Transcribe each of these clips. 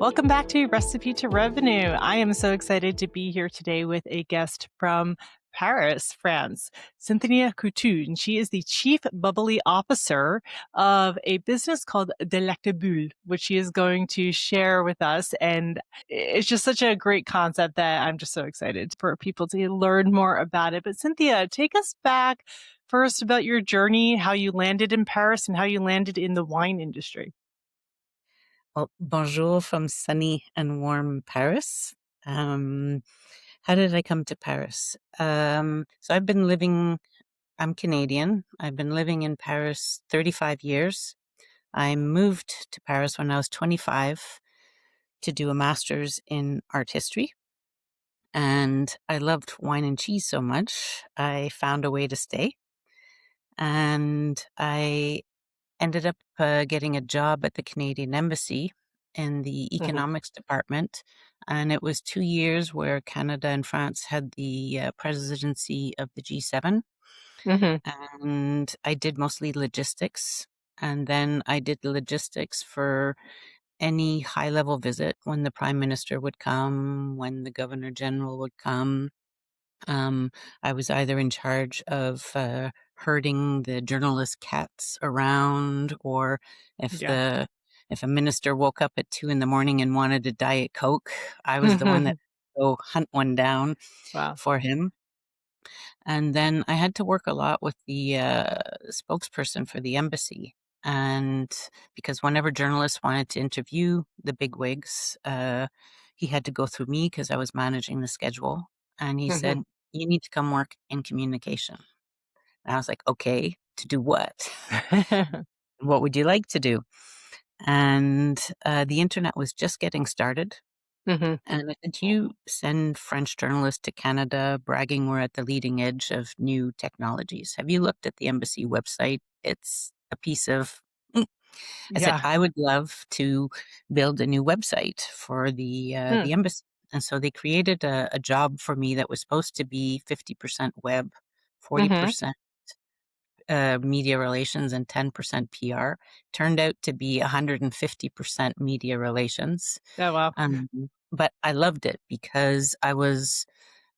Welcome back to Recipe to Revenue. I am so excited to be here today with a guest from Paris, France, Cynthia Coutu, and she is the Chief Bubbly Officer of a business called Delectabulles, which she is going to share with us. And it's just such a great concept that I'm just so excited for people to learn more about it. But Cynthia, take us back first about your journey, how you landed in Paris and how you landed in the wine industry. Well, bonjour from sunny and warm Paris. Um, how did I come to Paris? So I'm Canadian. I've been living in Paris 35 years. I moved to Paris when I was 25 to do a master's in art history. And I loved wine and cheese so much, I found a way to stay. And I ended up getting a job at the Canadian Embassy in the Hmm. economics department. And it was 2 years where Canada and France had the presidency of the G7. Hmm. And I did mostly logistics. And then I did the logistics for any high level visit when the prime minister would come, when the governor general would come. um, I was either in charge of herding the journalist cats around, or if Yeah. the if a minister woke up at 2 in the morning and wanted a Diet Coke, I was the one that Hmm. would go hunt one down Wow. for him. And then I had to work a lot with the spokesperson for the embassy. And because whenever journalists wanted to interview the bigwigs, he had to go through me because I was managing the schedule. And he Hmm. said, "You need to come work in communication." And I was like, "Okay, to do what? What would you like to do?" And the internet was just getting started. Hmm. And I said, "You send French journalists to Canada bragging we're at the leading edge of new technologies. Have you looked at the embassy website? It's a piece of." I said, Yeah. "I would love to build a new website for Hmm. the embassy." And so they created a job for me that was supposed to be 50% web, Hmm. 40% media relations, and 10% PR. Turned out to be 150% media relations. Oh, wow. Um, but I loved it because I was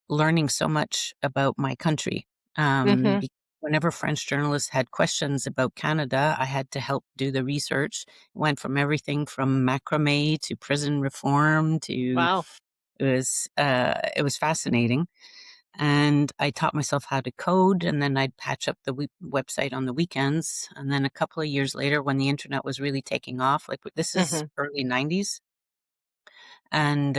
learning so much about my country. Hmm. Whenever French journalists had questions about Canada, I had to help do the research. It went from everything from macrame to prison reform to Wow. it was fascinating. And I taught myself how to code, and then I'd patch up the website on the weekends. And then a couple of years later, when the internet was really taking off, like this is Hmm. early 90s, and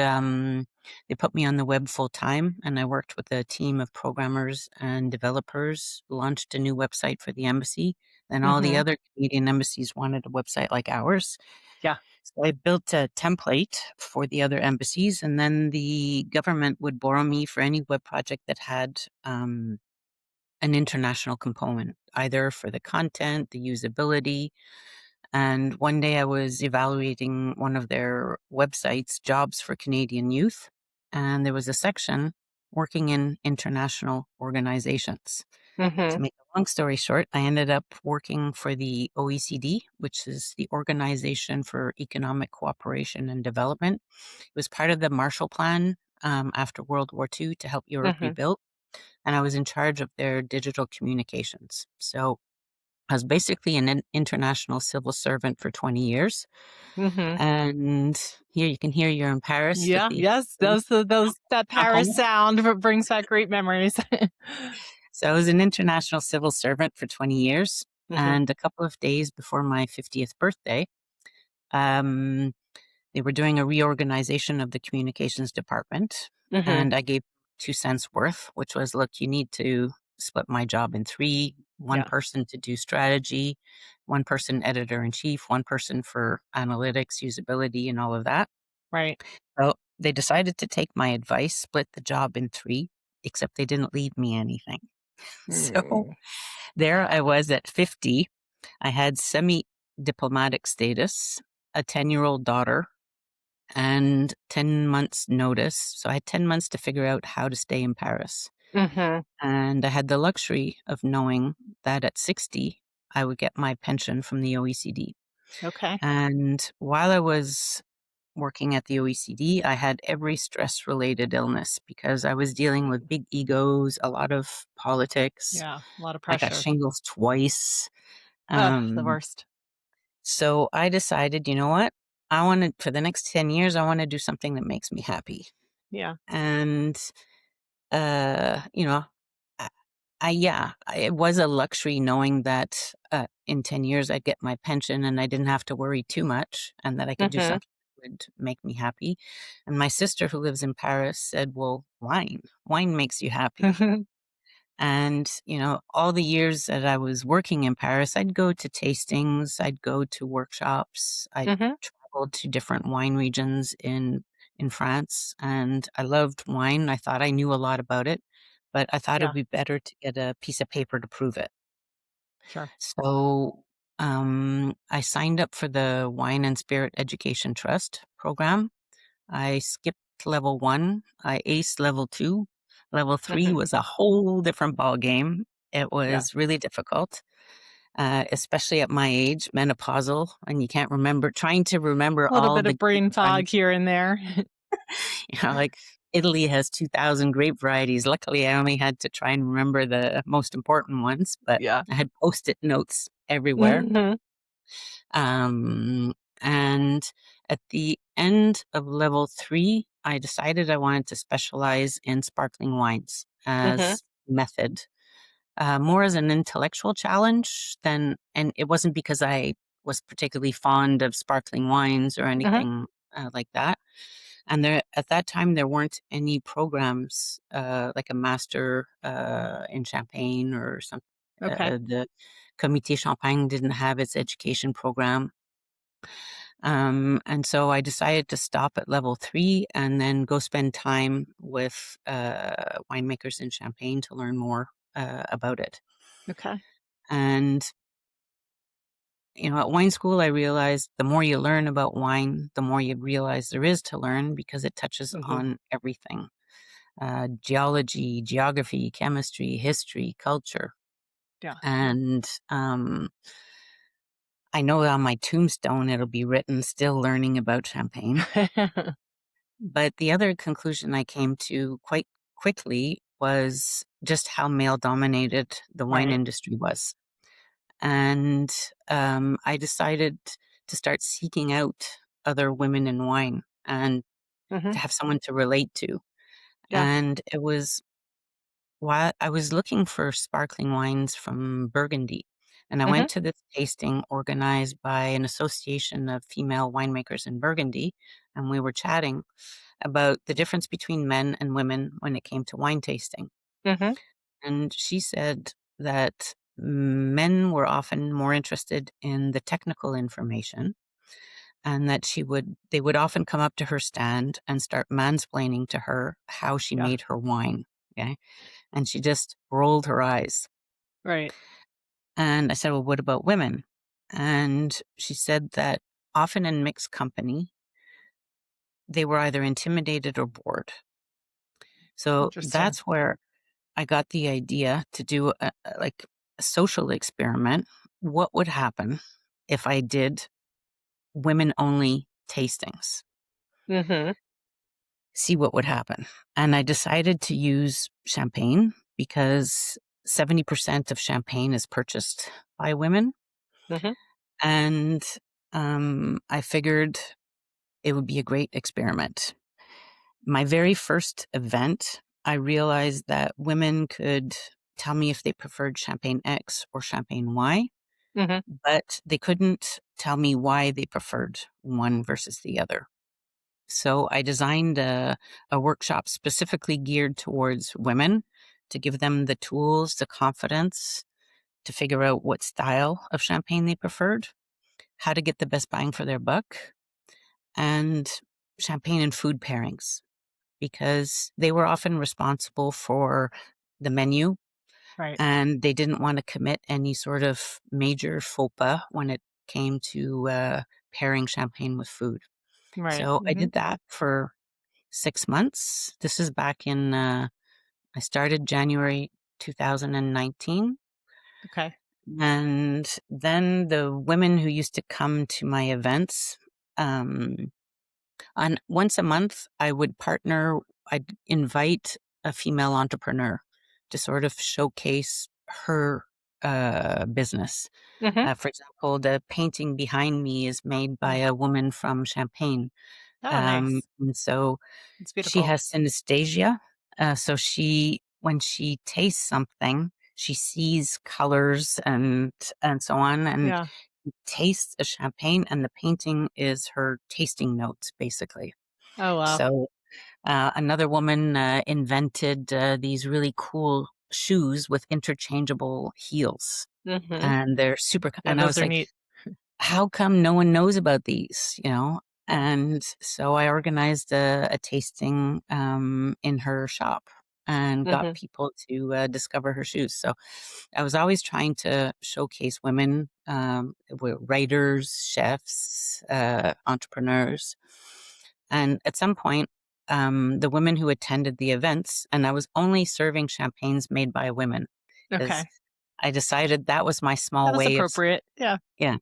they put me on the web full time, and I worked with a team of programmers and developers, launched a new website for the embassy. Then all the Hmm. other Canadian embassies wanted a website like ours. Yeah. So I built a template for the other embassies, and then the government would borrow me for any web project that had an international component, either for the content, the usability. And one day I was evaluating one of their websites, Jobs for Canadian Youth, and there was a section working in international organizations. Hmm. To make a long story short, I ended up working for the OECD, which is the Organization for Economic Cooperation and Development. It was part of the Marshall Plan after World War II to help Europe Hmm. rebuild. And I was in charge of their digital communications. So I was basically an international civil servant for 20 years. Hmm. And here you can hear you're in Paris with Yeah. the Yes. Those that Paris sound brings back great memories. So I was an international civil servant for 20 years. Hmm. And a couple of days before my 50th birthday, um, they were doing a reorganization of the communications department. Hmm. And I gave 2 cents worth, which was, look, you need to split my job in three: one Yeah. person to do strategy, one person editor in chief, one person for analytics, usability, and all of that. Right. So they decided to take my advice, split the job in three, except they didn't leave me anything. So Mm. there I was at 50. I had semi diplomatic status, a 10-year-old daughter, and 10 months' notice. So I had 10 months to figure out how to stay in Paris. Hmm. And I had the luxury of knowing that at 60, I would get my pension from the OECD. Okay. And while I was working at the OECD, I had every stress-related illness because I was dealing with big egos, a lot of politics. Yeah, a lot of I got pressure. shingles twice. Ugh, the Um, worst. so I decided, you know what? I want to, for the next 10 years, I want to do something that makes me happy. Yeah. And, you know, I, it was a luxury knowing that in 10 years I'd get my pension and I didn't have to worry too much and that I could do Mhm. something that would make me happy. And my sister, who lives in Paris, said, well, wine makes you happy. And, all the years that I was working in Paris, I'd go to tastings, I'd go to workshops, I Mhm. traveled to different wine regions in France, and I loved wine. I thought I knew a lot about it, but I thought it would Yeah, be better to get a piece of paper to prove it. sure. So, I signed up for the Wine and Spirit Education Trust program. I skipped level 1, I aced level 2. Level 3 Mhm. was a whole different ball game. It Yeah. was really difficult, especially at my age, menopausal, and you can't remember trying to remember A little all bit the of brain grape fog varieties. here and there. Like Italy has 2,000 grape varieties. Luckily, I only had to try and remember the most important ones, but Yeah. I had Post-it notes everywhere. Mhm. Um, and at the end of level 3, I decided I wanted to specialize in sparkling wines Mhm. as method, more as an intellectual challenge than, and it wasn't because I was particularly fond of sparkling wines or Mhm. anything like that. And there, at that time, there weren't any programs like a master in Champagne or something. Okay. The Comité Champagne didn't have its education program. And so I decided to stop at level 3 and then go spend time with winemakers in Champagne to learn more about it. Okay. And, at wine school, I realized the more you learn about wine, the more you realize there is to learn because it touches Mhm. on everything: geology, geography, chemistry, history, culture. Yeah. And I know on my tombstone it'll be written, still learning about Champagne. But the other conclusion I came to quite quickly was just how male dominated the wine Right. industry was. And I decided to start seeking out other women in wine and Mhm. to have someone to relate to. Yeah. And it was while I was looking for sparkling wines from Burgundy. And I Mhm. went to this tasting organized by an association of female winemakers in Burgundy. And we were chatting about the difference between men and women when it came to wine tasting. Mhm. And she said that men were often more interested in the technical information and that they would often come up to her stand and start mansplaining to her how she Yeah. made her wine. Okay. And she just rolled her eyes. Right. And I said, well, what about women? And she said that often in mixed company, they were either intimidated or bored. So Interesting. that's where I got the idea to do a social experiment. What would happen if I did women only tastings? Mhm. See what would happen. And I decided to use champagne because 70% of champagne is purchased by women. Mhm. And I figured it would be a great experiment. My very first event, I realized that women could tell me if they preferred Champagne X or Champagne Y, Mhm. but they couldn't tell me why they preferred one versus the other. So I designed a workshop specifically geared towards women to give them the tools, the confidence to figure out what style of champagne they preferred, how to get the best bang for their buck, and champagne and food pairings, because they were often responsible for the menu Right. and they didn't want to commit any sort of major faux pas when it came to pairing champagne with food. Right. So I Mhm. did that for 6 months. This is back in, I started January 2019. Okay. And then the women who used to come to my events, um, And once a month, I'd invite a female entrepreneur to sort of showcase her business. Hmm. For example, the painting behind me is made by Yeah. a woman from Champagne. Oh, nice. And so It's she beautiful. has synesthesia. So when she tastes something, she sees colors and so on, and Yeah. tastes a champagne, and the painting is her tasting notes, basically. Oh, wow. So another woman invented these really cool shoes with interchangeable heels, Hmm. and they're super. Yeah, And I those was are like, neat. how come no one knows about these? Yeah. And so I organized a tasting in her shop and got Hmm. people to discover her shoes. So I was always trying to showcase women, writers, chefs, entrepreneurs. And at some point, the women who attended the events, and I was only serving champagnes made by women because Okay. I decided that was my Yeah, small that's way of, appropriate. Yeah. yeah.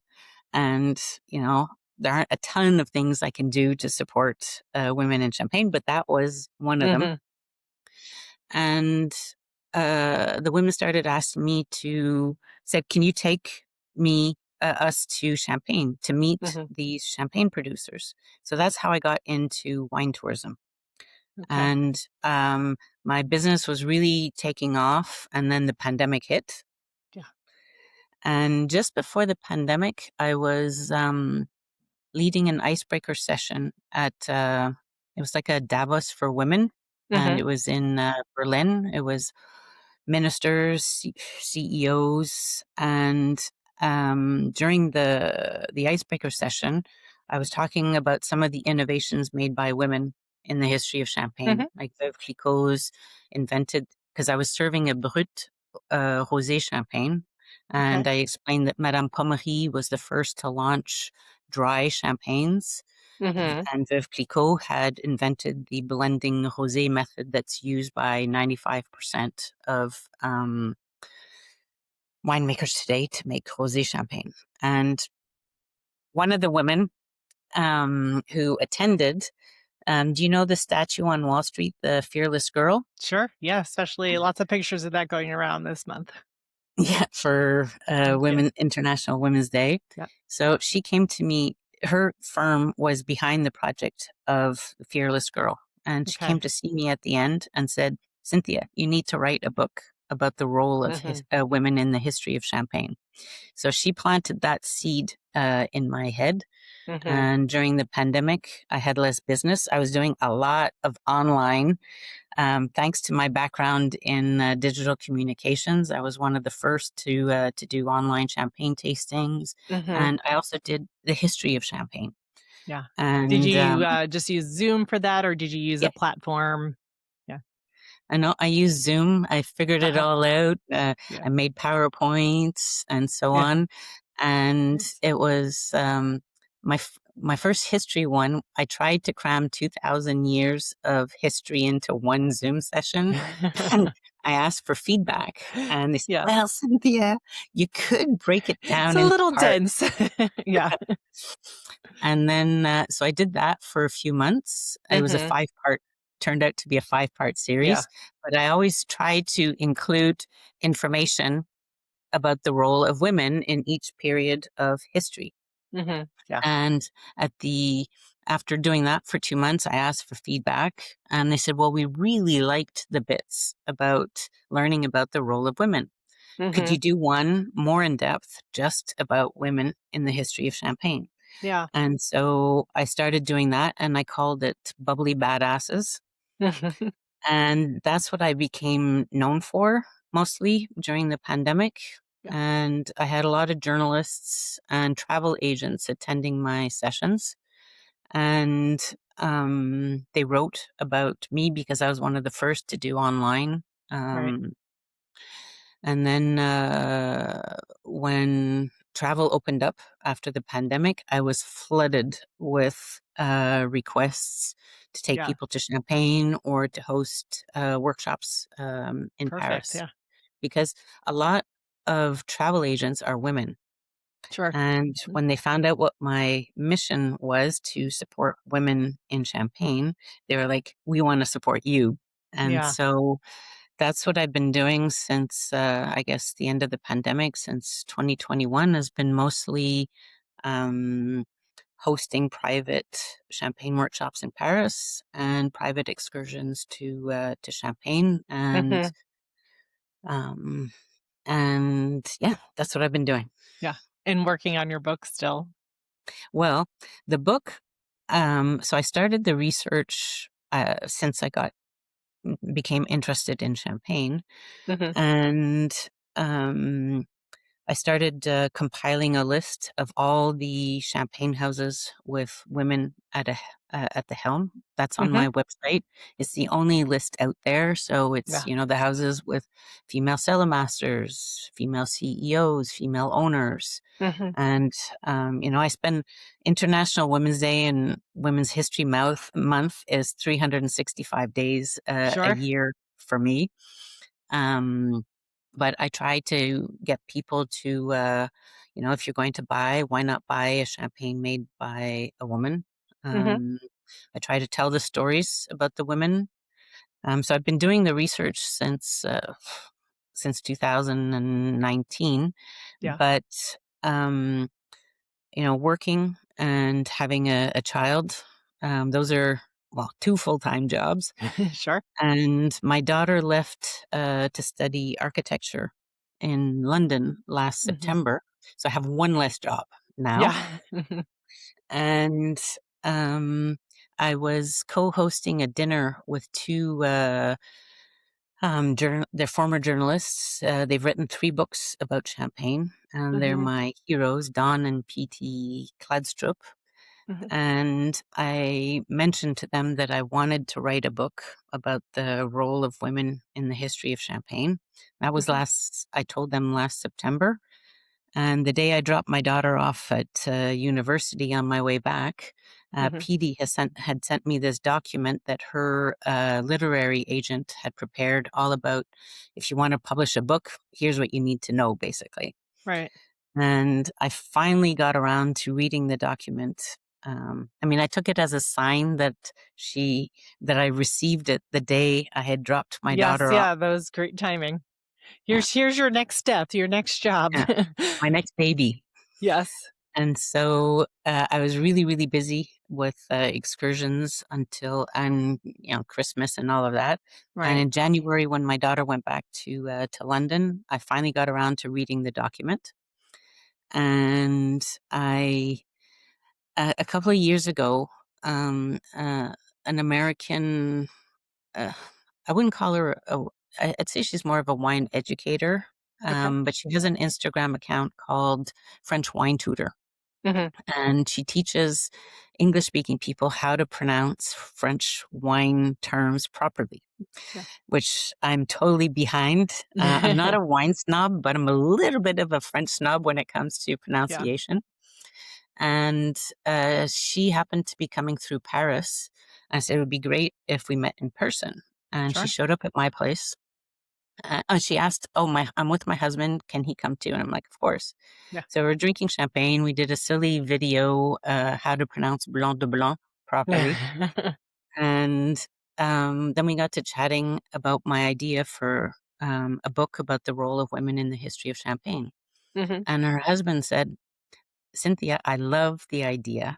And, there aren't a ton of things I can do to support women in Champagne, but that was one of them. Hmm. And the women started asking me said, can you take us to Champagne to meet Hmm. these champagne producers? So that's how I got into wine tourism. Okay. And my business was really taking off. And then the pandemic hit. Yeah. And just before the pandemic, I was leading an icebreaker session at it was like a Davos for women, and Hmm. it was in Berlin. It was ministers, CEOs, and during the icebreaker session, I was talking about some of the innovations made by women in the history of Champagne, Hmm. like Veuve Clicquot's invented, because I was serving a Brut rosé champagne, and Okay. I explained that Madame Pommery was the first to launch dry champagnes, Hmm. and Veuve Clicquot had invented the blending rosé method that's used by 95% of winemakers today to make rosé champagne. And one of the women who attended, do you know the statue on Wall Street, the Fearless Girl? Sure. Yeah. Especially lots of pictures of that going around this month. Yeah, for Yeah. International Women's Day. Yeah. So she came to me. Her firm was behind the project of the Fearless Girl, and she Okay. came to see me at the end and said, "Cynthia, you need to write a book about the role of Hmm. women in the history of Champagne." So she planted that seed in my head. Hmm. And during the pandemic, I had less business. I was doing a lot of online. Thanks to my background in digital communications, I was one of the first to do online champagne tastings, Hmm. and I also did the history of champagne. Yeah. Did And you just use Zoom for that, or did you use yeah, a platform? Yeah. I know I used Zoom. I figured it Uh-huh. all out. Yeah. I made PowerPoints and so Yeah. on, and Nice. it was my first history one. I tried to cram 2,000 years of history into one Zoom session, and I asked for feedback, and they said, Yeah. "Well, Cynthia, you could break it It's down a into little parts." dense. Yeah. And then, so I did that for a few months. It was a Hmm. turned out to be a 5-part Yeah. series, but I always tried to include information about the role of women in each period of history. Hmm. Yeah. And at the, after doing that for 2 months, I asked for feedback, and they said, well, we really liked the bits about learning about the role of women. Could Hmm. you do one more in depth just about women in the history of Champagne? Yeah. And so I started doing that, and I called it Bubbly Badasses. And that's what I became known for mostly during the pandemic. Yeah. And I had a lot of journalists and travel agents attending my sessions. And they wrote about me because I was one of the first to do online. Right. Um, and then when travel opened up after the pandemic, I was flooded with requests to take Yeah. people to Champagne or to host workshops in Perfect. Paris Yeah. because a lot of travel agents are women. Sure. And Mhm. when they found out what my mission was to support women in Champagne, they were like, "We want to support you." And Yeah. so that's what I've been doing since, I guess, the end of the pandemic, since 2021, has been mostly um, hosting private champagne workshops in Paris and private excursions to Champagne, Mhm. um, and yeah, that's what I've been doing. Yeah. And working on your book still. Well, the book, so I started the research since I got became interested in champagne, Mhm. and um, I started compiling a list of all the champagne houses with women at the helm. That's on Mhm. my website. It's the only list out there. So it's Yeah. the houses with female cellar masters, female CEOs, female owners, Mhm. and I spend International Women's Day and Women's History Month is 365 days a Sure. year for me. Um, but I try to get people to, if you're going to buy, why not buy a champagne made by a woman? Mhm. Um, I try to tell the stories about the women. So I've been doing the research since 2019, Yeah. but um, working and having a child, those are well, two full-time jobs. Sure. And my daughter left to study architecture in London last Mhm. September. So I have one less job now. Yeah. Mhm. And um, I was co hosting a dinner with two they're former journalists. They've written three books about Champagne, and they're Mhm. my heroes, Don and P.T. Kladstrup. Mhm. And I mentioned to them that I wanted to write a book about the role of women in the history of Champagne. Mhm. I told them last September. And the day I dropped my daughter off at university on my way back, Mhm. PD had sent me this document that her literary agent had prepared, all about if you want to publish a book, here's what you need to know, basically. Right. And I finally got around to reading the document. I mean, I took it as a sign that I received it the day I had dropped my Yes, daughter off. yeah, that was great timing. Yeah, Here's your next step, your next job. yeah, my next baby. Yes. And so I was really, really busy with excursions until and Christmas and all of that. And Right. in January, when my daughter went back to London, I finally got around to reading the document. And a couple of years ago, an American, uh, I wouldn't call her I'd say she's more of a wine educator, Okay. but she has an Instagram account called French Wine Tutor, Mhm. and she teaches English speaking people how to pronounce French wine terms properly, Yeah. which I'm totally behind. I'm not a wine snob, but I'm a little bit of a French snob when it comes to Yeah. pronunciation. And she happened to be coming through Paris. I said it would be great if we met in person. And she Sure. showed up at my place. She asked, "Oh, I'm with my husband. Can he come too?" And I'm like, "Of course." Yeah. So we're drinking champagne. We did a silly video, how to pronounce Blanc de Blanc properly. And then we got to chatting about my idea for a book about the role of women in the history of Champagne. Mhm. And her husband said, "Cynthia, I love the idea.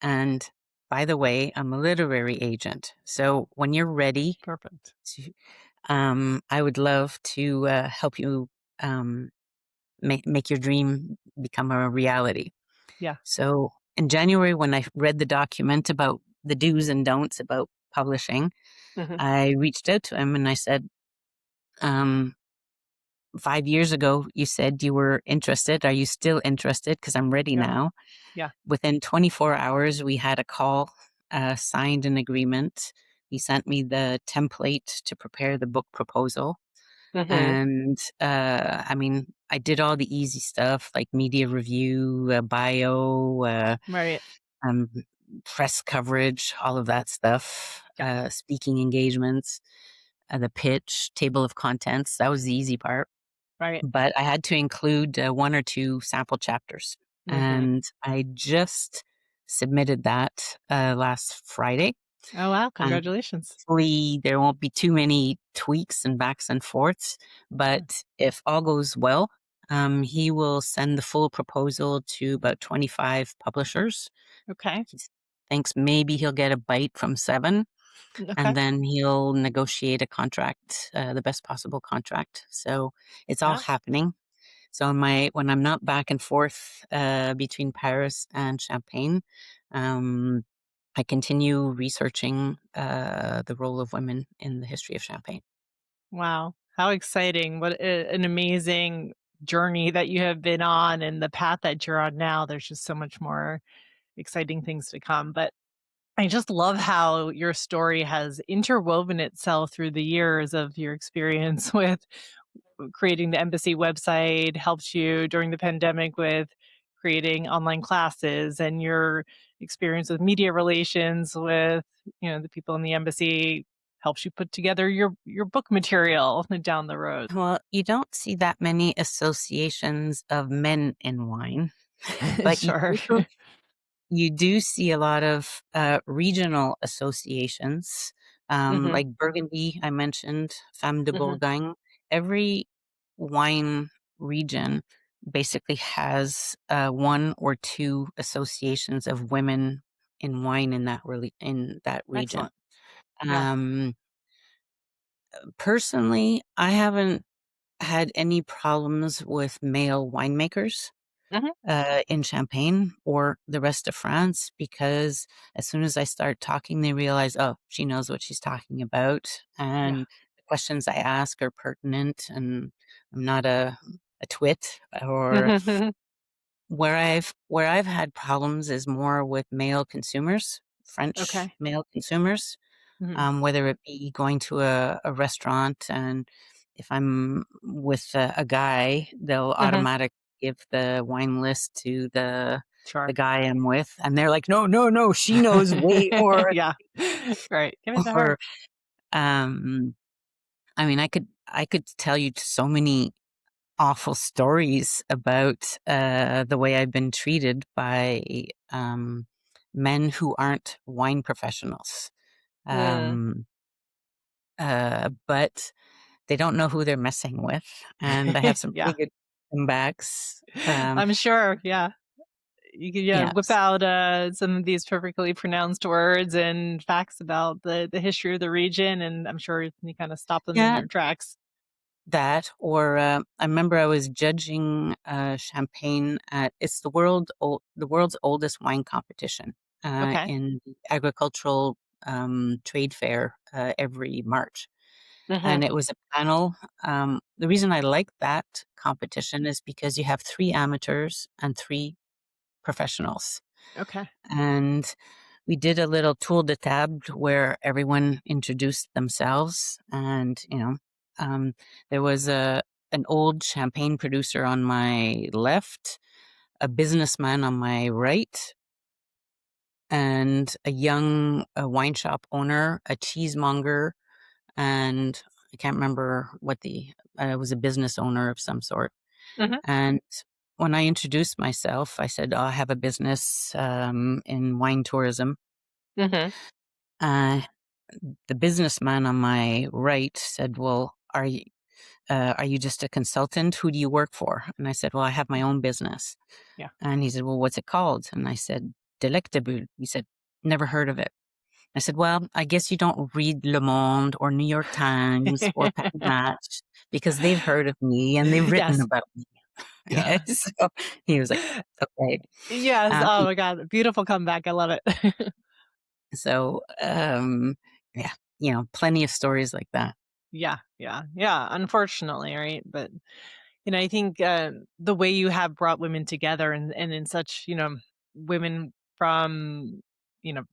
And by the way, I'm a literary agent. So when you're ready Perfect. to, I would love to help you um, make your dream become a reality." Yeah. So in January, when I read the document about the do's and don'ts about publishing, Mhm. I reached out to him and I said, um, 5 years ago, you said you were interested. Are you still interested? Because I'm ready Yeah. now. Yeah. Within 24 hours, we had a call, signed an agreement. He sent me the template to prepare the book proposal. Mhm. And I mean, I did all the easy stuff like media review, bio, Right. um, press coverage, all of that stuff, Yeah. speaking engagements, the pitch, table of contents. That was the easy part. Right. But I had to include one or two sample chapters. Hmm. and I just submitted that last Friday. Oh, wow. And Congratulations. hopefully there won't be too many tweaks and backs and forths. Yeah. But if all goes well, he will send the full proposal to about 25 publishers. Okay. He thinks maybe he'll get a bite from seven, Okay. and then he'll negotiate a contract, the best possible contract. So it's all Yeah. happening. So when I'm not back and forth between Paris and Champagne, um, I continue researching the role of women in the history of Champagne. Wow. How exciting. An amazing journey that you have been on and the path that you're on now. There's just so much more exciting things to come. But I just love how your story has interwoven itself through the years of your experience with creating the embassy website, helped you during the pandemic with creating online classes, and your experience with media relations with, the people in the embassy helps you put together your book material down the road. Well, you don't see that many associations of men in wine, but Sure. you do see a lot of regional associations, Hmm. like Burgundy, I mentioned, Femme de Hmm. Bourgogne. Every wine region basically has one or two associations of women in wine in in that region. Excellent. Yeah. Um, Personally, I haven't had any problems with male winemakers Hmm. in Champagne or the rest of France because as soon as I start talking, they realize, oh, she knows what she's talking about. Yeah. And the questions I ask are pertinent and I'm not a twit. Or Hmm. where I've had problems is more with male consumers, French Okay. male consumers, Hmm. whether it be going to a restaurant and if I'm with a guy, they'll Hmm. automatically give the wine list to the Sure. guy I'm with, and they're like, "No, no, no, she knows way more." Yeah. Right. Give it to her. Or, um, I mean, I could tell you so many awful stories about the way I've been treated by men who aren't wine professionals. Mm. Um, but they don't know who they're messing with, and I have some Yeah. pretty good comebacks. I'm sure. Yeah. You could, yeah, whip Yes, out some of these perfectly pronounced words and facts about the history of the region, and I'm sure you kind of stop them in yeah, their tracks. that or I remember I was judging champagne at it's the world's oldest wine competition Okay. in the agricultural trade fair every March, Hmm. and it was a panel. The reason I like that competition is because you have three amateurs and three professionals. Okay. And we did a little tour de table where everyone introduced themselves. And, there was an old champagne producer on my left, a businessman on my right, and a young wine shop owner, a cheesemonger, and I can't remember what was a business owner of some sort. Hmm. And when I introduced myself, I said, oh, I have a business in wine tourism. Hmm. Uh, the businessman on my right said, well, are you just a consultant? Who do you work for? And I said, well, I have my own business. Yeah. And he said, well, what's it called? And I said, Delectabulles. He said, never heard of it. I said, well, I guess you don't read Le Monde or New York Times or Paris Match because they've heard of me and they've written Yes. about me. Yeah. So he was like, okay. Yes. Um, Oh my God. Beautiful comeback. I love it. so, yeah, plenty of stories like that. Yeah. Yeah. Yeah. Unfortunately, right? But I think the way you have brought women together, and in such, women from, you know,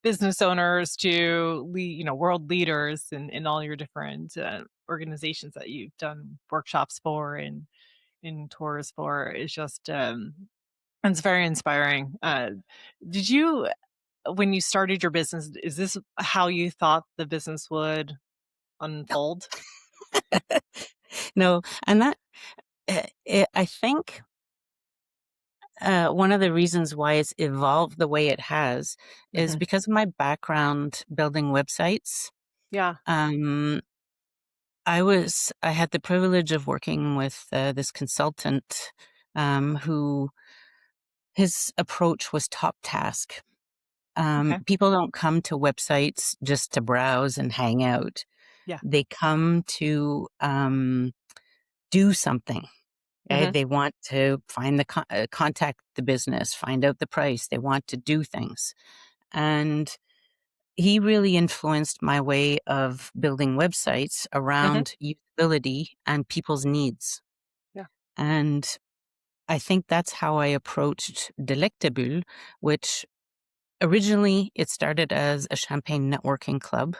business owners to world leaders in all your different organizations that you've done workshops for and in tours for is just it's very inspiring. Did you when you started your business, is this how you thought the business would unfold? No, and that I think one of the reasons why it's evolved the way it has is Hmm. because of my background building websites. Yeah. Um, I had the privilege of working with this consultant who his approach was top task. Okay. People don't come to websites just to browse and hang out. Yeah. They come to do something. Okay? Hmm. They want to find contact the business, find out the price. They want to do things. And he really influenced my way of building websites Hmm. around usability and people's needs. Yeah. And I think that's how I approached Delectabule, which originally it started as a champagne networking club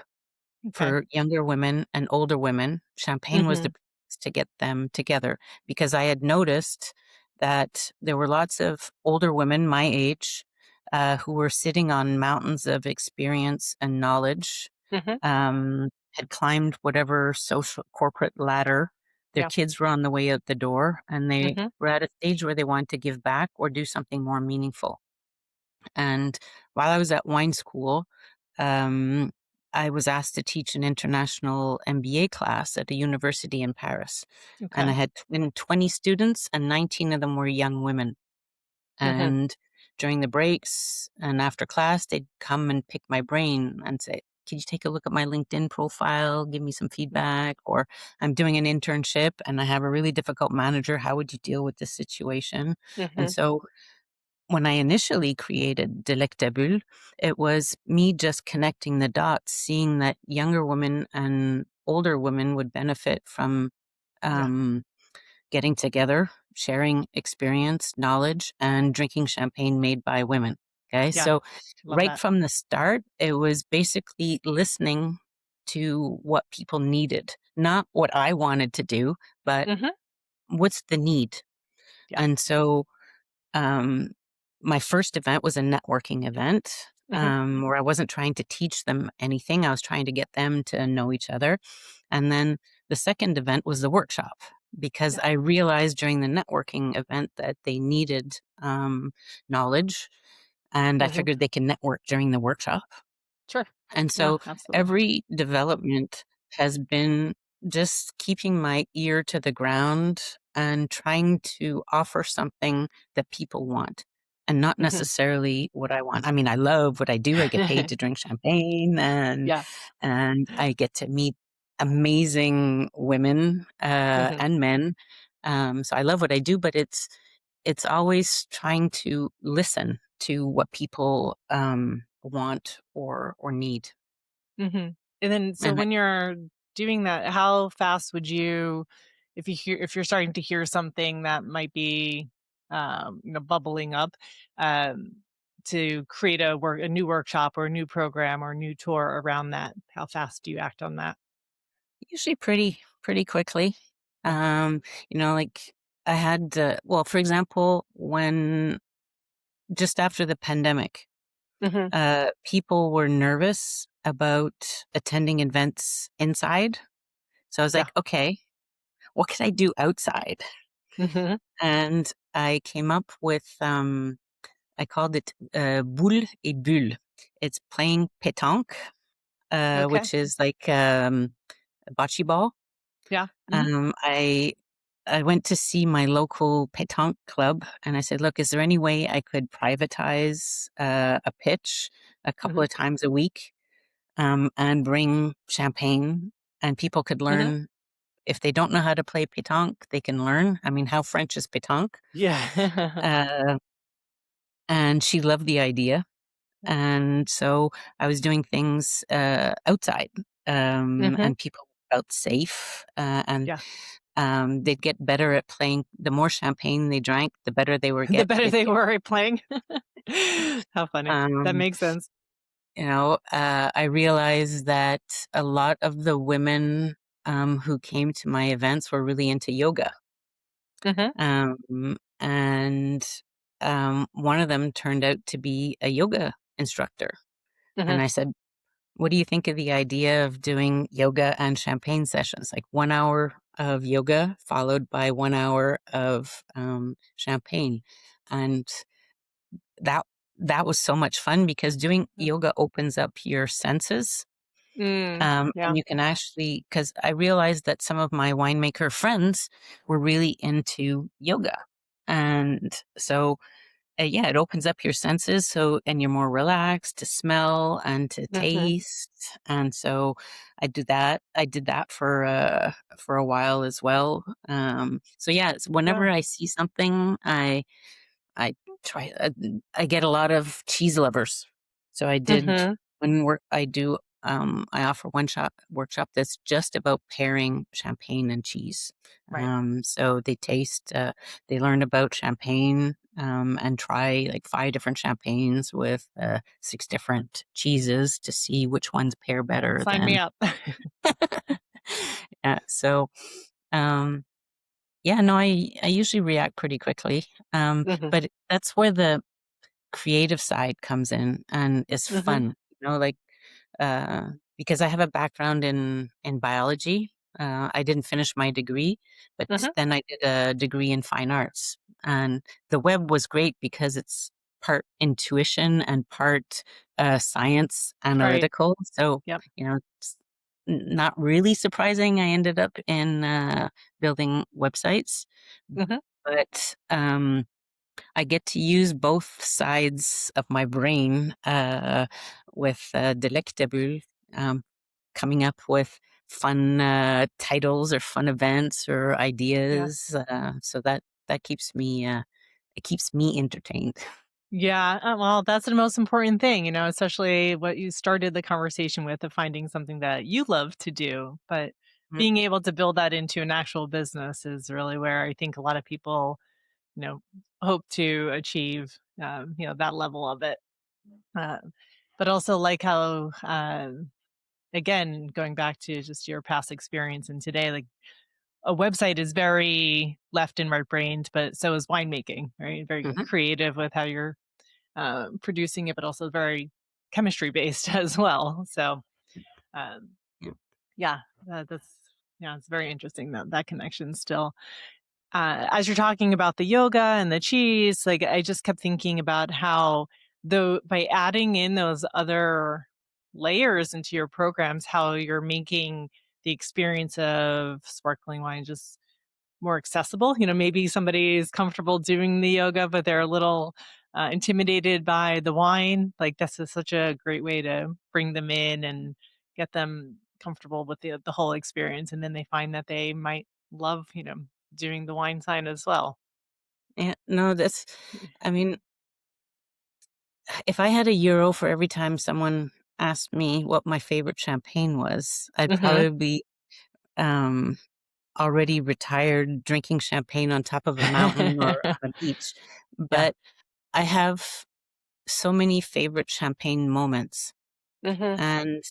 Okay. for younger women and older women. Champagne was Hmm. the place to get them together because I had noticed that there were lots of older women my age who were sitting on mountains of experience and knowledge, Hmm. had climbed whatever social corporate ladder. Their Yeah. kids were on the way out the door and they Hmm. were at a stage where they wanted to give back or do something more meaningful. And while I was at wine school, um, I was asked to teach an international MBA class at a university in Paris. And I Okay. had 20 students, and 19 of them were young women. Hmm. And during the breaks and after class, they'd come and pick my brain and say, "Could you take a look at my LinkedIn profile? Give me some feedback." Or, "I'm doing an internship and I have a really difficult manager. How would you deal with this situation?" And Hmm. so when I initially created Delectabule, it was me just connecting the dots, seeing that younger women and older women would benefit from Yeah. um, getting together, sharing experience, knowledge, and drinking champagne made by women. Okay, Yeah. so Love right that. from the start, it was basically listening to what people needed, not what I wanted to do, but Hmm. what's the need. Yeah. And so um, my first event was a networking event Hmm. where I wasn't trying to teach them anything. I was trying to get them to know each other. And then the second event was the workshop because Yeah. I realized during the networking event that they needed knowledge. And I Hmm. figured they can network during the workshop. Sure. And Yeah, so absolutely. every development has been just keeping my ear to the ground and trying to offer something that people want and not Hmm. necessarily what I want. I mean, I love what I do. I get paid to drink champagne Yeah. and I get to meet amazing women Hmm. and men. So I love what I do, but it's always trying to listen to what people want or need. Hmm. And then, so And when you're doing that, how fast would you, if you're starting to hear something that might be, bubbling up, um, to create a new workshop or a new program or a new tour around that, how fast do you act on that? usually pretty quickly. Yeah. Um, like I had well, for example, when just after the pandemic, Hmm. people were nervous about attending events inside. So I was Yeah. like, okay, what can I do outside? Hmm. And I came up with I called it boule et bulle. It's playing pétanque, Okay. which is like a bocce ball. Yeah. Hmm. Um, I I went to see my local pétanque club, and I said, "Look, is there any way I could privatize a pitch a couple Hmm. of times a week, and bring champagne, and people could Hmm. learn if they don't know how to play pétanque, they can learn. I mean, how French is pétanque?" Yeah. Uh, and she loved the idea. And so I was doing things outside, Hmm. and people felt safe, and Yeah. they'd get better at playing. The more champagne they drank, the better they were The get. better They'd they get. were at playing. How funny. That Um, makes sense. I realized that a lot of the women who came to my events were really into yoga, Mhm, and one of them turned out to be a yoga instructor. mhm. And I said, "What do you think of the idea of doing yoga and champagne sessions? Like 1 hour of yoga followed by 1 hour of champagne." and that that was so much fun because doing yoga opens up your senses. Yeah. And you can actually, because I realized that some of my winemaker friends were really into yoga. And so, yeah, it opens up your senses. So, and you're more relaxed to smell and to Hmm. taste. And so I do that. I did that for a while as well. So yeah, Yeah. whenever I see something, I try. I get a lot of cheese lovers. So I did Hmm. when work. I do. I offer one shop workshop that's just about pairing champagne and cheese. Right. So they taste. They learn about champagne and try like 5 different champagnes with 6 different cheeses to see which ones pair better Sign me than. up. Yeah. So. Um, yeah. No. I usually react pretty quickly. Hmm. But that's where the creative side comes in and is Hmm. fun, like uh because I have a background in biology. I didn't finish my degree, but Hmm. then I did a degree in fine arts, and the web was great because it's part intuition and part science Right. analytical. So Yep. it's not really surprising I ended up in building websites, Hmm. but I get to use both sides of my brain with Delectabulles, um, coming up with fun titles or fun events or Yeah. ideas. So that keeps me entertained. Yeah, well, that's the most important thing, especially what you started the conversation with of finding something that you love to do. But Mhm. being able to build that into an actual business is really where I think a lot of people, you know, hope to achieve, that level of it. Uh, but also like how, again, going back to just your past experience and today, like a website is very left and right brained, but so is winemaking, right? Very Mhm. creative with how you're producing it, but also very chemistry based as well. So, um, Yeah. yeah, that's yeah, it's very interesting that connection still. As you're talking about the yoga and the cheese, like I just kept thinking about how though by adding in those other layers into your programs, how you're making the experience of sparkling wine just more accessible. Maybe somebody is comfortable doing the yoga, but they're a little intimidated by the wine. Like such a great way to bring them in and get them comfortable with the whole experience, and then they find that they might love doing the wine sign as well. Yeah, no, I mean, if I had a euro for every time someone asked me what my favorite champagne was, I'd Hmm. probably be um, already retired drinking champagne on top of a mountain or on a beach. Yeah. But I have so many favorite champagne moments, Hmm. and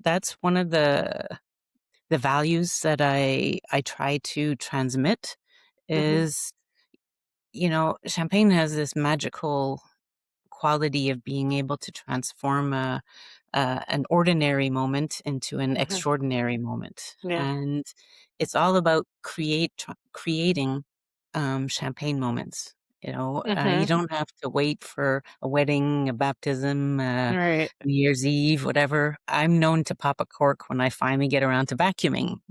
that's one of the values that I try to transmit Hmm. is, champagne has this magical quality of being able to transform an ordinary moment into an Hmm. extraordinary moment, Yeah. and it's all about creating champagne moments. You Hmm. don't have to wait for a wedding, a baptism, Right. New Year's Eve, whatever. I'm known to pop a cork when I finally get around to vacuuming.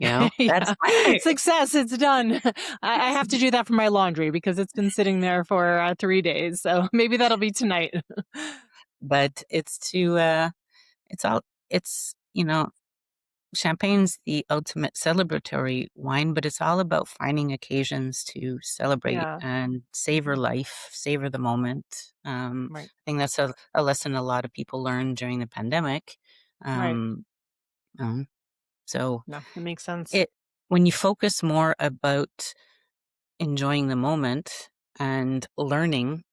That's Yeah. my Success, it's done. I have to do that for my laundry because it's been sitting there for 3 days. So maybe that'll be tonight. but it's all, it's, champagne's the ultimate celebratory wine, but it's all about finding occasions to celebrate Yeah. and savor Mhm. life, savor the moment. Right. I think that's a lesson a lot of people learned during the pandemic. Right. Um, um, so No, it makes sense. it when you focus more about enjoying the moment and learning,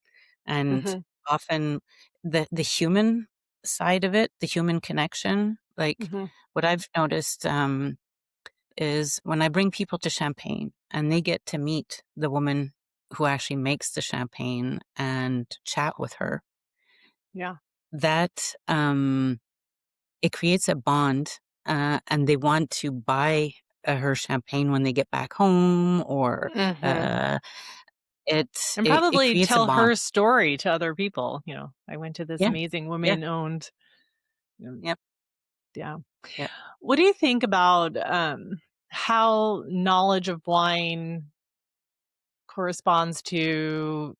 and Hmm. often the human side of it, the human connection, like Hmm. what I've noticed. Is when I bring people to Champagne and they get to meet the woman who actually makes the champagne and chat with her, Yeah. that it creates a bond, and they want to buy her champagne when they get back home, or Hmm. uh, It's And it probably creates a tell bond. her story to other people, I went to this Yeah, amazing yeah, woman-owned, you know yep, yeah. yep. What do you think about, how knowledge of wine corresponds to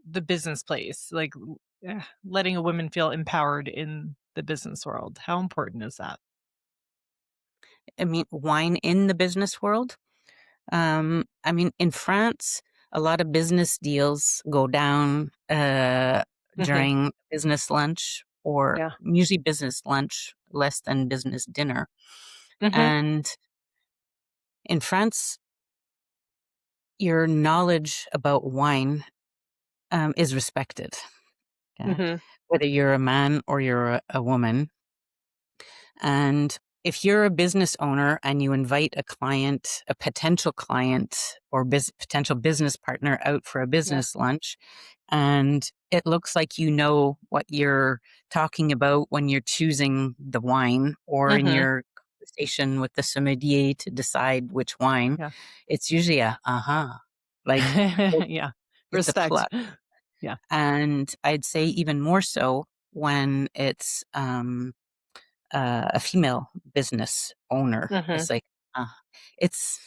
the business place? Like, letting a woman feel empowered in the business world. How important is that? I mean, wine in the business world. I mean, in France, a lot of business deals go down Mhm. during business lunch, or Yeah. usually business lunch, less than business dinner. Mhm. And in France, your knowledge about wine is respected. Yeah? Mhm. Whether you're a man or you're a woman. And if you're a business owner and you invite a client, a potential client or potential business partner out for a Yeah. business lunch, and it looks like you know what you're talking about when you're choosing the wine or in Mhm. your conversation with the sommelier to decide which wine, Yeah. it's usually a uh-huh. Like Yeah. it's a Respect. plus. Yeah. And I'd say even more so when it's a female business owner. Mhm. It's like, uh, it's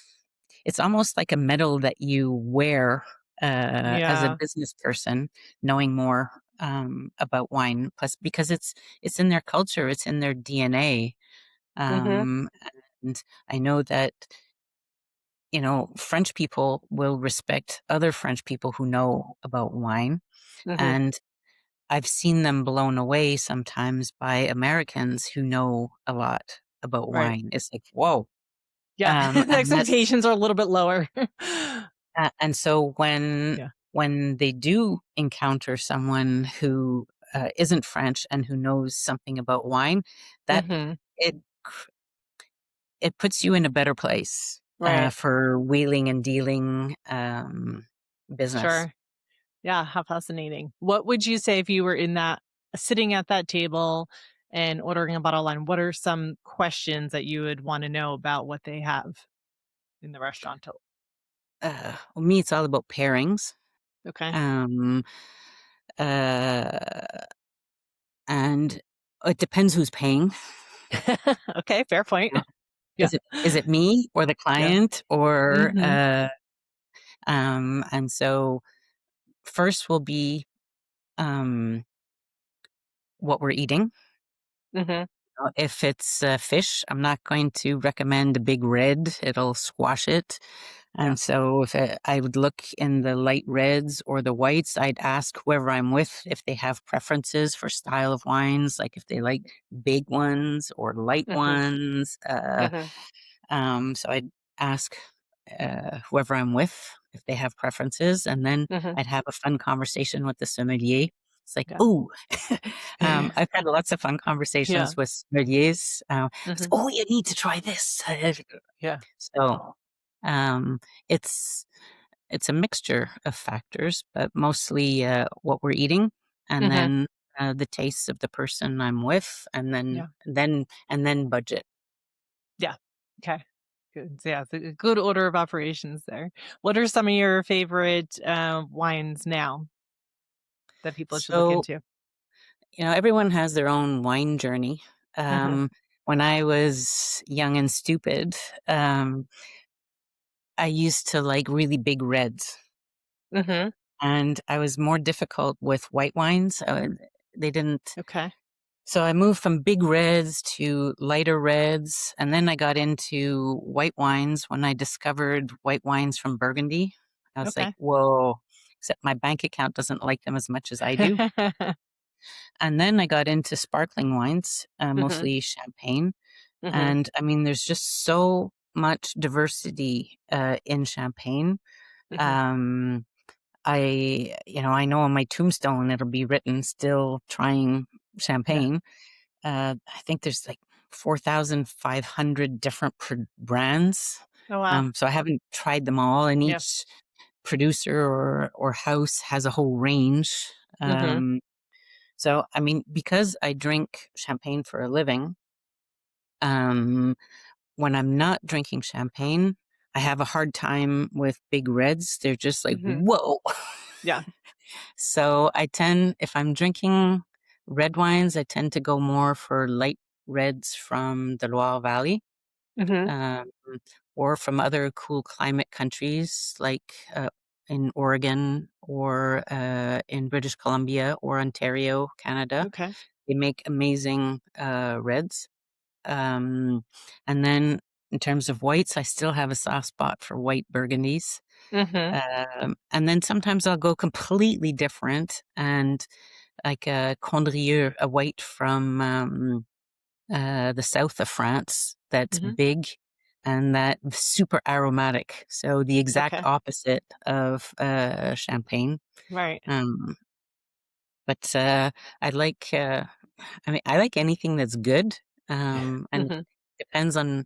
it's almost like a medal that you wear as a Yeah. business person, knowing more about wine. Plus, because it's in their culture, it's in their DNA. Mhm. Um, and I know that French people will respect other French people who know about wine, Mhm. and I've seen them blown away sometimes by Americans who know a lot about Right. wine. It's like, whoa. Yeah. The And that's expectations are a little bit lower. and so Yeah. when they do encounter someone who isn't French and who knows something about wine, that Mhm. it it puts you in a better place Right. for wheeling and dealing business. Sure. Yeah, how fascinating. What would you say if you were in that sitting at that table and ordering a bottle of wine? What are some questions that you would wanna know about what they have in the restaurant? Well, me, it's all about pairings. Okay. Um, uh, and it depends who's paying. Okay, fair point. You know, Yeah. is it me or the Yeah. client or Mhm. and so first will be um what we're eating. Mhm. If it's fish, I'm not going to recommend a big red. It'll squash it. Yeah. And so if I would look in the light reds or the whites, I'd ask whoever I'm with if they have preferences for style of wines, like if they like big ones or light Mhm. ones. Mhm. So I'd ask whoever I'm with if they have preferences, and then Mhm. I'd have a fun conversation with the sommelier. It's like, Yeah. oh, I've had lots of fun Yeah. conversations with sommeliers. Mhm. Oh, you need to try this. Yeah. So um, it's it's a mixture of factors, but mostly what we're eating, and Mhm. then the tastes of the person I'm with, and Yeah. then budget. Yeah. Okay. Good. So, yeah, it's a good order of operations there. What are some of your favorite, wines now that people should look So into? everyone has their own wine journey. Mhm. Um, when I was young and stupid, um, I used to like really big reds, Mhm. and I was more difficult with white wines. They didn't. Okay. So I moved from big reds to lighter reds, and then I got into white wines when I discovered white wines from Burgundy. I was like, Okay. whoa, except my bank account doesn't like them as much as I do. And then I got into sparkling wines, Mhm. mostly champagne. Mhm. And I mean, there's just so much diversity in champagne. Mhm. Um, I know on my tombstone it'll be written still trying Yeah. champagne. I think there's like 4,500 different brands. Oh, wow. So I haven't tried them all, and Yeah. each producer or house has a whole range. Mhm. So I mean, because I drink champagne for a living, um, when I'm not drinking champagne, I have a hard time with big reds. They're just like, Mhm. whoa. Yeah. So I tend, if I'm drinking red wines, I tend to go more for light reds from the Loire Valley, Mhm. um, or from other cool climate countries like in Oregon or in British Columbia or Ontario, Canada. Okay. They make amazing reds. And then in terms of whites, I still have a soft spot for white Burgundies. Mhm. And then sometimes I'll go completely different and like a Condrieu, a white from the south of France that's Mhm. big and that super aromatic. So the exact Okay. opposite of champagne. Right. Um, but I like, I mean, I like anything that's good. And Mhm. depends on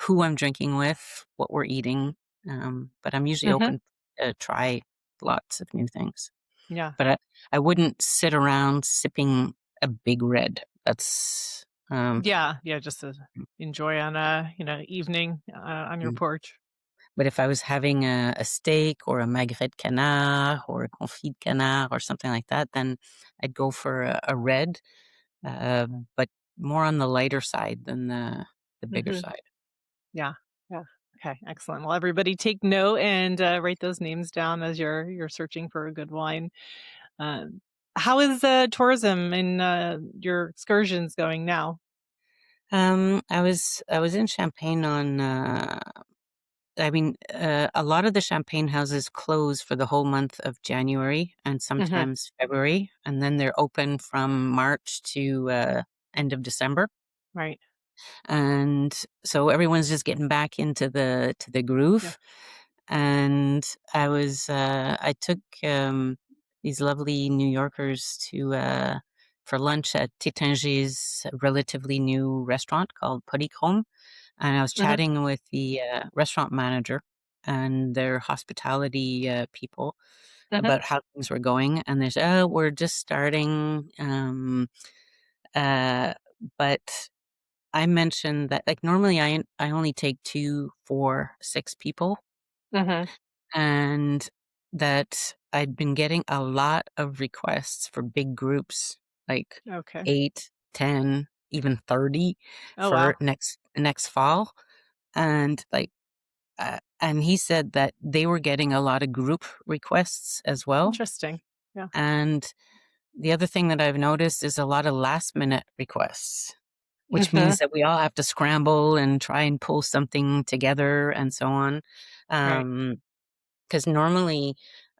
who I'm drinking with, what we're eating. But I'm usually Mhm. open to try lots of new things. Yeah. But I wouldn't sit around sipping a big red. That's Yeah. Yeah. Just to enjoy on a evening on your mm. porch. But if I was having a steak or a magret de canard or a confit de canard or something like that, then I'd go for a red, uh, but more on the lighter side than the bigger Mhm. side. Yeah. Yeah. Okay. Excellent. Well, everybody take note and write those names down as you're searching for a good wine. Um, how is tourism and your excursions going now? I was in Champagne on I mean, a lot of the champagne houses close for the whole month of January and Hmm. sometimes February, and then they're open from March to end of December. Right. And so everyone's just getting back into the Yeah. groove. And I took these lovely New Yorkers to for lunch at Tétinger's relatively new restaurant called Polychrome, and I was Hmm. chatting with the restaurant manager and their hospitality people Hmm. about how things were going, and they said, "Oh, we're just starting." Uh, but I mentioned that, like, normally I only take 2, 4, 6 people, Hmm. and that I'd been getting a lot of requests for big groups, like Okay. 8, 10, even 30 Oh for wow. next fall, and, like, and he said that they were getting a lot of group requests as well, Interesting. Yeah. and the other thing that I've noticed is a lot of last minute requests, which Hmm. means that we all have to scramble and try and pull something together and so on. Right. Um, Because normally,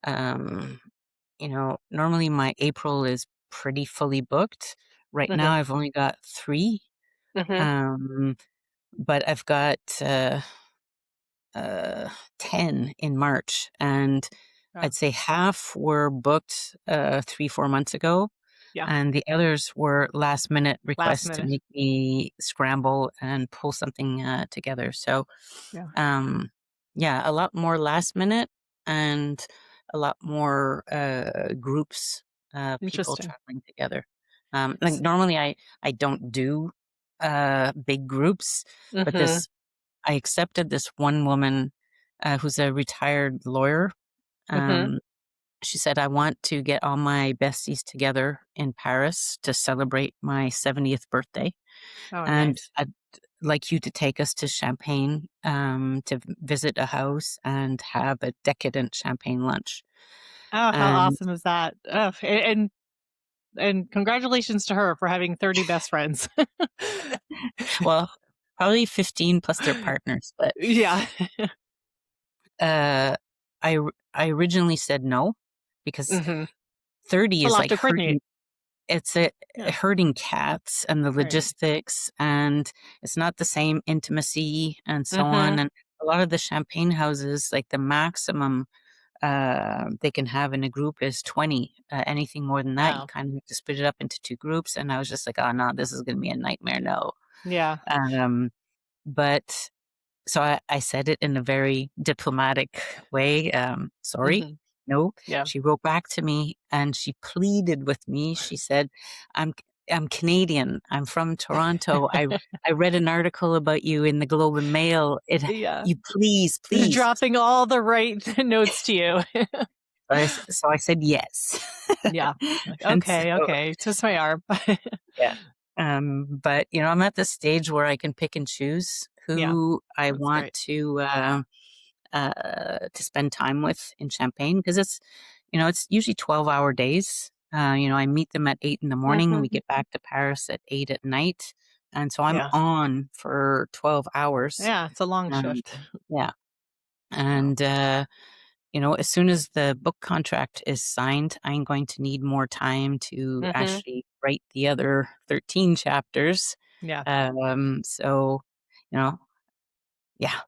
um, normally my April is pretty fully booked. Right now, Hmm. I've only got 3, Hmm. um, but I've got uh, 10 in March, and Wow. I'd say half were booked 3, 4 months ago, Yeah. and the others were last minute Last requests to minute. make me scramble and pull something together. So, Yeah. um, yeah, a lot more last minute and a lot more groups, people Interesting. traveling together. Like S- normally, I don't do big groups, but mhm. this I accepted this one woman who's a retired lawyer. Mhm. Um, she said, I want to get all my besties together in Paris to celebrate my 70th birthday. Oh, And nice. I'd like you to take us to Champagne to visit a house and have a decadent champagne lunch. Oh, how And awesome is that? Oh, and congratulations to her for having 30 best friends. well, probably 15 plus their partners. But Yeah. uh, I originally said no because Mhm. 30 It's a is lot like to coordinate. herding. It's a Yeah. herding cats and the Right. logistics, and it's not the same intimacy and so on. Mhm. And a lot of the champagne houses, like the maximum they can have in a group is 20. Anything more than that, you Wow. kind of have to split it up into 2 groups. And I was just like, oh no, this is going to be a nightmare. No. Yeah. Um, but so I said it in a very diplomatic way. Sorry, Mhm. no. Yeah. She wrote back to me and she pleaded with me. She said, I'm Canadian. I'm from Toronto. I read an article about you in the Globe and Mail. Yeah. You please, They're please. dropping all the right notes to you. So I said yes. Yeah. Like, And so, okay. Twist my arm. yeah. But I'm at the stage where I can pick and choose Yeah. who I That's want great. to spend time with in Champagne, because it's usually 12-hour days. I meet them at 8 in the morning. We Hmm. get back to Paris at 8 at night. And so I'm Yeah. on for 12 hours. Yeah. It's a long Um, shift. yeah. Wow. And, as soon as the book contract is signed, I'm going to need more time to Hmm. actually write the other 13 chapters. Yeah. So, you know, yeah.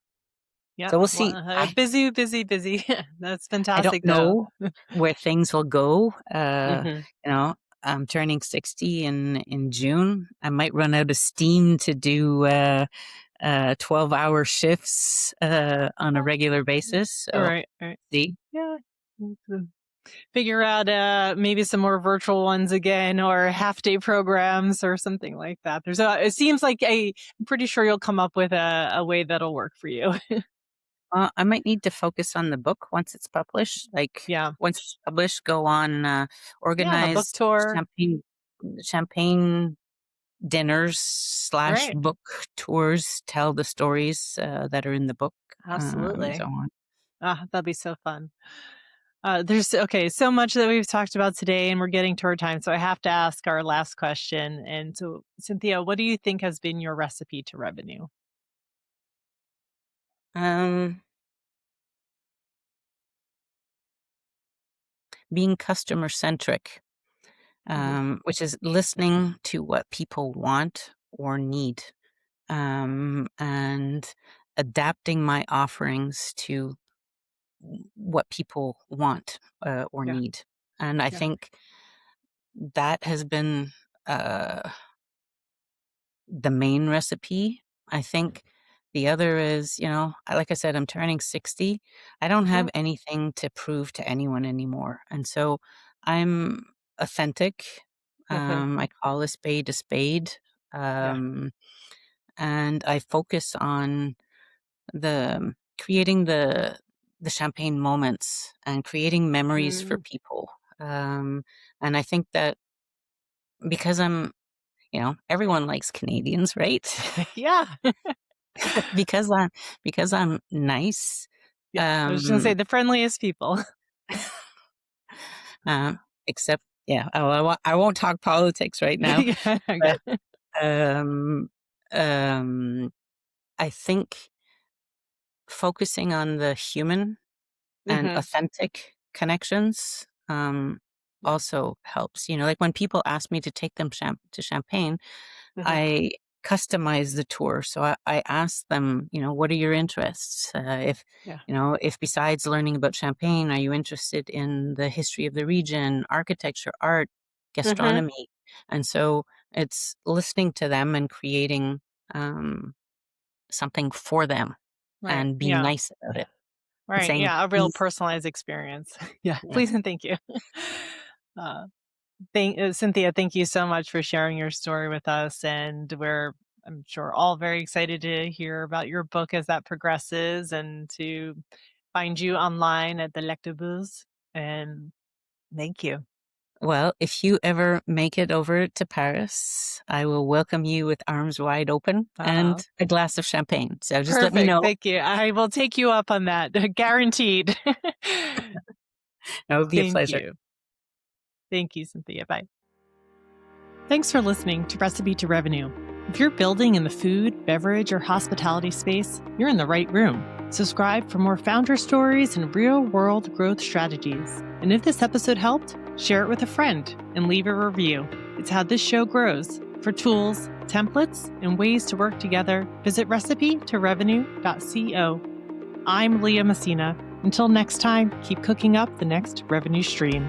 Yeah. So we'll Well, see. busy, busy, busy. That's I don't fantastic, though. know where things will go. Hmm. You know, I'm turning 60 in June. I might run out of steam to do 12-hour shifts on a regular basis. All So, right. All right. see. Yeah. Figure out maybe some more virtual ones again, or half day programs or something like that. It seems like I'm pretty sure you'll come up with a way that'll work for you. I might need to focus on the book once it's published. Like Yeah. once it's published, go on Yeah. A book organize tour. champagne dinners slash Right. book tours, tell the stories that are in the book, and so Absolutely. on. That'd be so fun. There's okay, so much that we've talked about today, and we're getting to our time. So I have to ask our last question. And so, Cynthia, what do you think has been your recipe to revenue? Um, Being customer centric, Hmm. which is listening to what people want or need, and adapting my offerings to what people want or Yeah. need. And I Yeah. think that has been uh, the main recipe. I think the other is, like I said, I'm turning 60. I don't Hmm. have anything to prove to anyone anymore. And so I'm authentic. Hmm. I call a spade a spade. Yeah. Um, and I focus on the creating the champagne moments and creating memories for Mm. people. And I think that because everyone likes Canadians, right? Yeah. because I'm nice. Yeah. I was just gonna say Um, the friendliest people. Except, yeah. Oh, I won't talk politics right now, Yeah. Yeah. but um, um, I think focusing on the human and Hmm. authentic connections Yeah. also helps. Like when people ask me to take them to Champagne, Hmm. I customize the tour. So I ask them, what are your interests? Yeah. If besides learning about Champagne, are you interested in the history of the region, architecture, art, Hmm. gastronomy? And so it's listening to them and creating um, something for them Right. and being Yeah. nice about it and Right. saying, Yeah. A real please. personalized experience. Yeah. Yeah. Please and thank you. Uh, Cynthia, thank you so much for sharing your story with us. And I'm sure, all very excited to hear about your book as that progresses, and to find you online at Delectabulles. And thank you. Well, if you ever make it over to Paris, I will welcome you with arms wide open Uh, and a glass of champagne. So just let me Perfect. know. Thank you. I will take you up on that. Guaranteed. It would be a Thank pleasure. you. Thank you, Cynthia. Bye. Thanks for listening to Recipe to Revenue. If you're building in the food, beverage, or hospitality space, you're in the right room. Subscribe for more founder stories and real world growth strategies. And if this episode helped, share it with a friend and leave a review. It's how this show grows. For tools, templates, and ways to work together, visit recipetorevenue.co. I'm Leah Messina. Until next time, keep cooking up the next revenue stream.